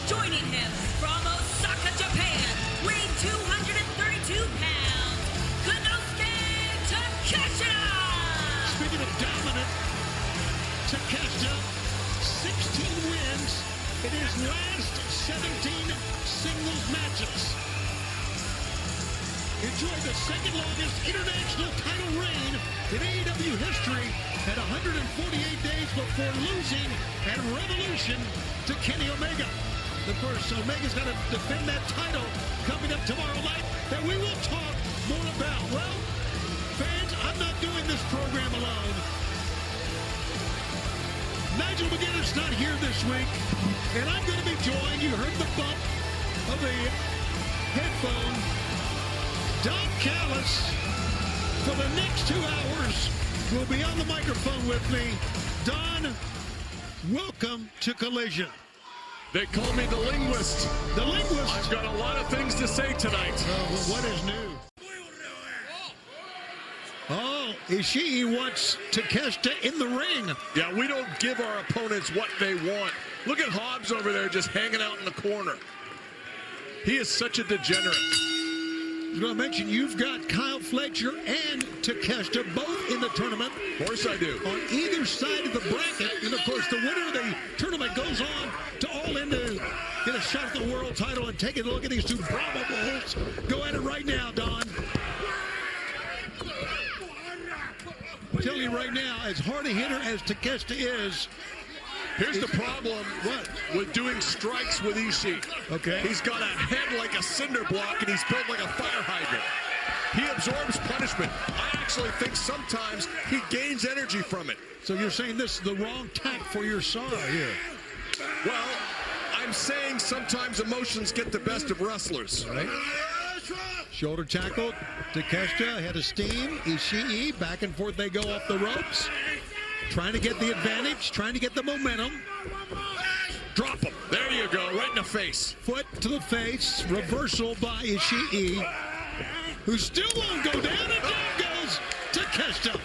Joining him from Osaka, Japan, weighing 232 pounds, Konosuke Takeshita! Speaking of dominant, Takeshita, 16 wins in his last 17 singles matches. Enjoyed the second longest international title reign in AEW history at 148 days before losing at Revolution to Kenny Omega. Of course, Omega's got to defend that title coming up tomorrow night that we will talk more about. Well, fans, I'm not doing this program alone. Nigel McGuinness not here this week, and I'm going to be joined, you heard the bump of the headphone, Don Callis, for the next 2 hours, will be on the microphone with me. Don, welcome to Collision. They call me the linguist. The linguist? I've got a lot of things to say tonight. What is new? Oh, Ishii wants Takeshita in the ring. Yeah, we don't give our opponents what they want. Look at Hobbs over there just hanging out in the corner. He is such a degenerate. I was going to mention, you've got Kyle Fletcher and Takeshita both in the tournament. Of course I do. On either side of the bracket. And, of course, the winner of the tournament goes on to All In to get a shot at the world title. And take a look at these two Brahma Bulls. Go at it right now, Don. I'm telling you right now, as hard a hitter as Takeshita is, here's the problem with doing strikes with Ishii. Okay. He's got a head like a cinder block, and he's built like a fire hydrant. He absorbs punishment. I actually think sometimes he gains energy from it. So you're saying this is the wrong tack for your saw here? Well, I'm saying sometimes emotions get the best of wrestlers. Right. Shoulder tackle. Takeshita ahead of steam. Ishii, back and forth they go off the ropes. Trying to get the advantage, trying to get the momentum. Drop him. There you go, right in the face. Foot to the face. Reversal by Ishii, who still won't go down, and down goes Takeshita.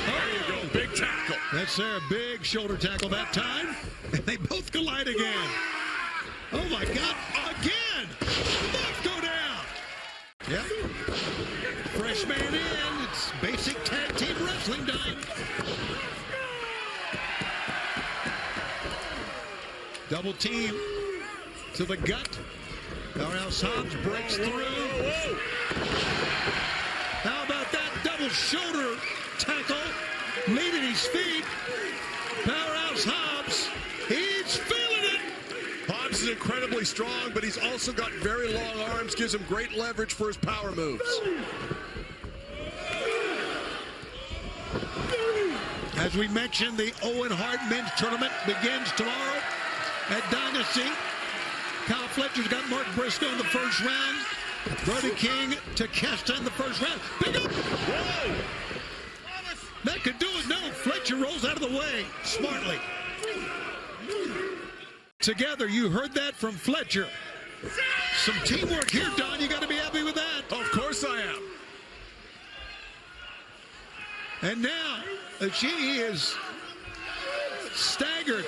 There you go, big tackle. That's their big shoulder tackle that time. And they both collide again. Oh my God, again! Both go down. Yep. Fresh man in. It's basic tag team wrestling, Don. Double team to the gut. Powerhouse Hobbs breaks through. How about that double shoulder tackle? Leading his feet. Powerhouse Hobbs. He's feeling it. Hobbs is incredibly strong, but he's also got very long arms, gives him great leverage for his power moves. As we mentioned, the Owen Hart Men's Tournament begins tomorrow at Dynasty. Kyle Fletcher's got Mark Briscoe in the first round. Brody King, Takeshita in the first round. Pick up! Whoa! That could do it. No, Fletcher rolls out of the way smartly. Together, you heard that from Fletcher. Some teamwork here, Don. You got to be happy with that. Of course I am. And now, Ishii is staggered,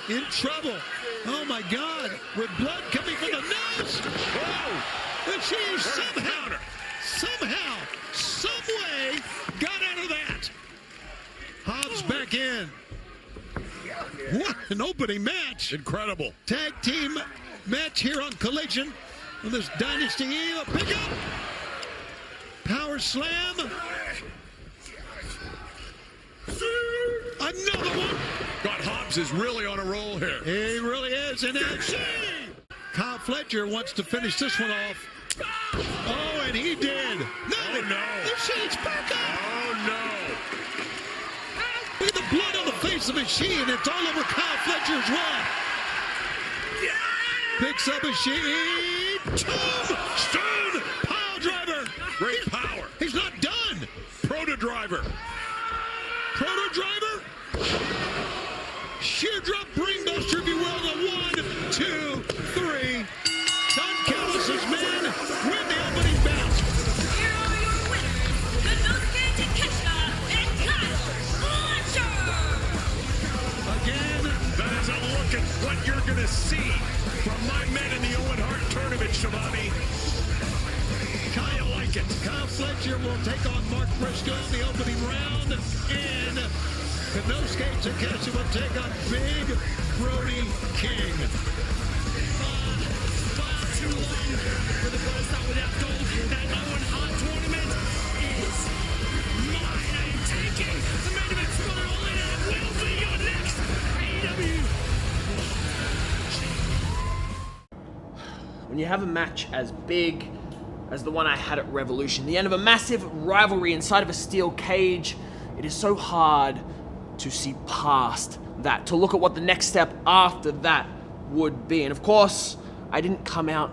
in trouble. Oh my God, with blood coming from the nose. Whoa! Ishii somehow, some way, got out of that. Hobbs back in. What an opening match. Incredible. Tag team match here on Collision on this Dynasty Eve. A pick up. Power slam. Another one. God, Hobbs is really on a roll here. He really is. And now Kyle Fletcher wants to finish this one off. Oh, and he did. No. Oh, no. Ishii's back up. Oh, no. Look at the blood on the face of Ishii, and it's all over Kyle Fletcher as well. Picks up Ishii. Tombstone pile driver. Great power. He's not done. Proto-driver. Proto-driver. Sheer drop brainbuster, if you will. The 1, 2, 3. Don Callis' men win the opening bout. Here are your winners, Konosuke Takeshita and Kyle Fletcher! Again, That is a look at what you're going to see from my men in the Owen Hart tournament, Shivani. Kyle like it. Kyle Fletcher will take on Mark Briscoe in the opening round. And Konosuke Takeshita will take on Big Brody King. Far too long for the first time without gold. That Owen Hart tournament is mine. I am taking the main event spot all in, and it will be your next AEW. When you have a match as big as the one I had at Revolution, the end of a massive rivalry inside of a steel cage, it is so hard to see past that, to look at what the next step after that would be. And of course, I didn't come out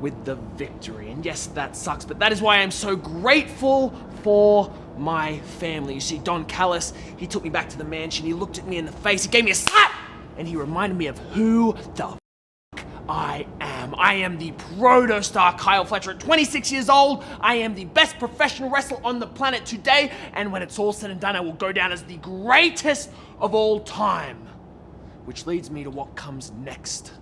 with the victory. And yes, that sucks, but that is why I'm so grateful for my family. You see, Don Callis, he took me back to the mansion, he looked at me in the face, he gave me a slap, and he reminded me of who the I am. I am the proto-star Kyle Fletcher at 26 years old. I am the best professional wrestler on the planet today, and when it's all said and done, I will go down as the greatest of all time. Which leads me to what comes next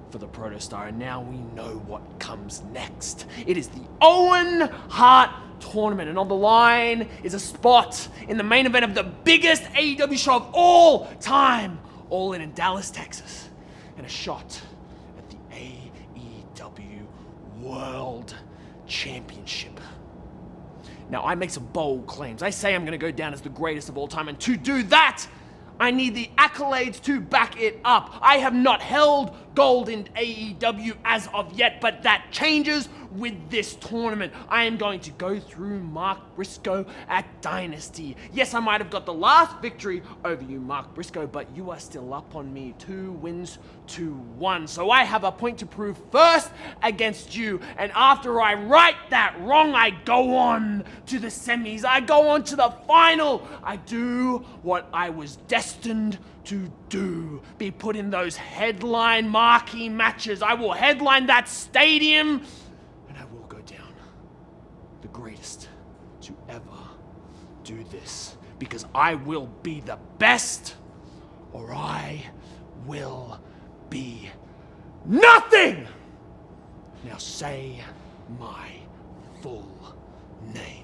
for the proto-star, and now we know what comes next. It is the Owen Hart tournament, and on the line is a spot in the main event of the biggest AEW show of all time, all in Dallas, Texas, and a shot AEW World Championship. Now, I make some bold claims. I say I'm going to go down as the greatest of all time, and to do that, I need the accolades to back it up. I have not held gold in AEW as of yet, but that changes with this tournament. I am going to go through Mark Briscoe at Dynasty. Yes, I might have got the last victory over you, Mark Briscoe, but you are still up on me. 2 wins to 1. So I have a point to prove first against you. And after I right that wrong, I go on to the semis. I go on to the final. I do what I was destined to do. Be put in those headline marquee matches. I will headline that stadium. The greatest to ever do this, because I will be the best, or I will be nothing. Now say my full name.